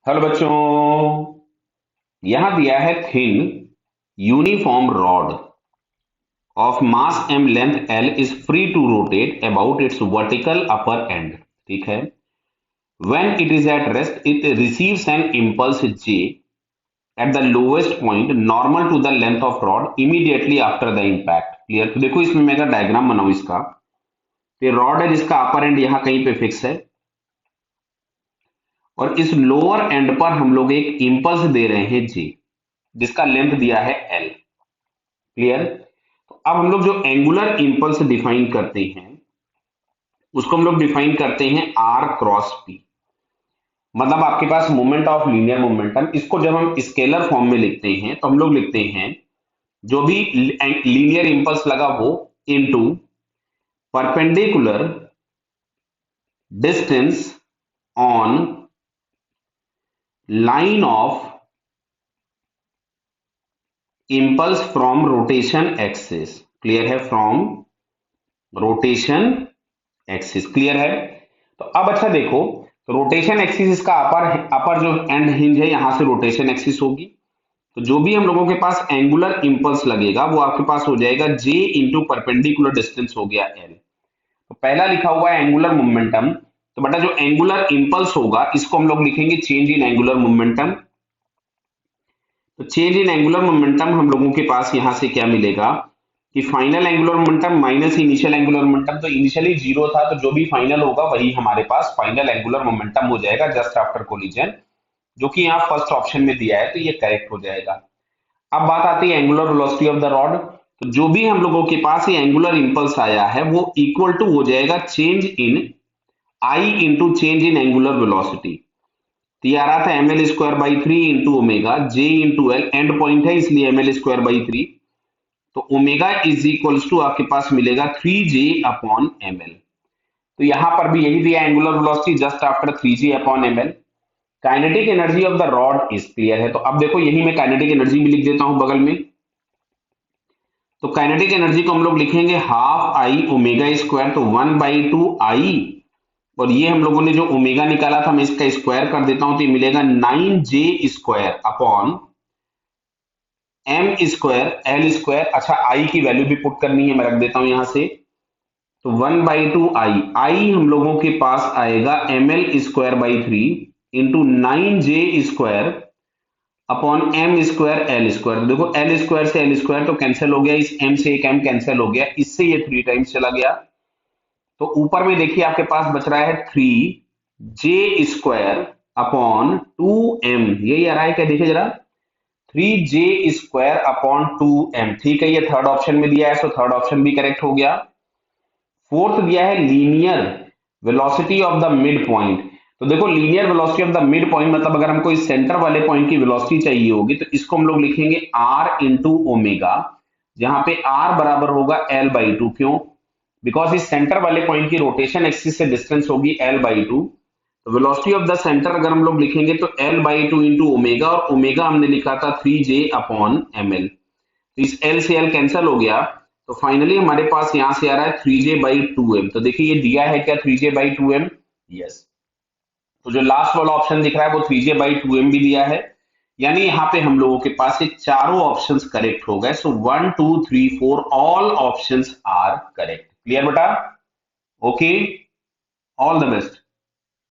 Hello बच्चों। यहां दिया है thin uniform rod of mass m length l is free to rotate about its vertical upper end. ठीक है। When it is at rest it receives an impulse j at the lowest point normal to the length of rod immediately after the impact. Clear. तो देखो इसमें मैं अगर diagram बनाऊं इसका, तो रॉड है जिसका अपर एंड यहां कहीं पे फिक्स है और इस लोअर एंड पर हम लोग एक इम्पल्स दे रहे हैं j जिसका लेंथ दिया है l। क्लियर। तो अब हम लोग जो एंगुलर इंपल्स डिफाइन करते हैं उसको हम लोग डिफाइन करते हैं आर क्रॉस पी। मतलब आपके पास मोमेंट ऑफ लीनियर मोमेंटम, इसको जब हम स्केलर फॉर्म में लिखते हैं तो हम लोग लिखते हैं जो भी लीनियर इंपल्स लगा वो into perpendicular distance on line of impulse from rotation axis. Clear है। From rotation axis. क्लियर है। तो अब अच्छा देखो, तो रोटेशन एक्सिस इसका अपर जो एंड हिंज है यहां से रोटेशन एक्सिस होगी। तो जो भी हम लोगों के पास एंगुलर इंपल्स लगेगा वो आपके पास हो जाएगा j इंटू परपेंडिकुलर डिस्टेंस हो गया l। तो पहला लिखा हुआ है एंगुलर मोमेंटम, तो बेटा जो एंगुलर इंपल्स होगा इसको हम लोग लिखेंगे चेंज इन एंगुलर मोमेंटम। तो चेंज इन एंगुलर मोमेंटम हम लोगों के पास यहां से क्या मिलेगा कि final angular momentum minus initial angular momentum. तो इनिशियली जीरो था तो जो भी फाइनल होगा वही हमारे पास फाइनल एंगुलर मोमेंटम हो जाएगा जस्ट आफ्टर कोलिजन, जो कि यहाँ फर्स्ट ऑप्शन में दिया है तो ये करेक्ट हो जाएगा। अब बात आती है angular velocity of the rod. तो जो भी हम लोगों के पास ये एंगुलर इंपल्स आया है वो इक्वल टू हो जाएगा change in I into change in angular velocity. तो ये आ रहा था M L square by three into omega J into L, end point है इसलिए M L square by three. तो ओमेगा इज इक्वल्स टू आपके पास मिलेगा three J upon M L. तो यहां पर भी यही दिया angular velocity just after three J upon M L. Kinetic energy of the rod is clear है। तो अब देखो यही मैं काइनेटिक एनर्जी भी लिख देता हूं बगल में। तो काइनेटिक एनर्जी को हम लोग लिखेंगे हाफ आई ओमेगा स्क्वायर, तो वन बाई टू आई, और ये हम लोगों ने जो ओमेगा निकाला था मैं इसका स्क्वायर कर देता हूं तो ये मिलेगा nine J square upon M square L square. अच्छा आई की वैल्यू भी पुट करनी है, मैं रख देता हूं यहां से। तो one by two I, I हम लोगों के पास आएगा M L square by three into nine J square upon M square L square. देखो एल स्क्वायर से एल स्क्वायर तो कैंसिल हो गया, इस एम से एक एम कैंसिल हो गया, इससे ये थ्री टाइम्स चला गया। तो ऊपर में देखिए आपके पास बच रहा है three J square upon two M, यही आ रहा है क्या, देखिए जरा, three J square upon two M. ठीक है, ये थर्ड ऑप्शन में दिया है तो थर्ड ऑप्शन भी करेक्ट हो गया। फोर्थ दिया है linear velocity of the mid point. तो देखो linear velocity of the mid point मतलब अगर हमको इस सेंटर वाले पॉइंट की वेलोसिटी चाहिए होगी तो इसको हम लोग लिखेंगे r इंटू ओमेगा, जहां पे r बराबर होगा l बाई टू। क्यों? बिकॉज इस सेंटर वाले पॉइंट की रोटेशन एक्सिस से डिस्टेंस होगी l बाई टू। तो वेलोसिटी ऑफ द सेंटर अगर हम लोग लिखेंगे तो l by two into omega, और ओमेगा हमने लिखा था three J upon M L. तो इस l से l कैंसिल हो गया, तो फाइनली हमारे पास यहां से आ रहा है three J by two M. तो देखिए ये दिया है क्या, three J by two M. Yes. तो जो लास्ट वाला ऑप्शन दिख रहा है वो three J by two M भी दिया है, यानी यहाँ पे हम लोगों के पास ये चारों ऑप्शंस करेक्ट हो गए। So one two three four all options are correct. Clear बेटा? Okay, all the best.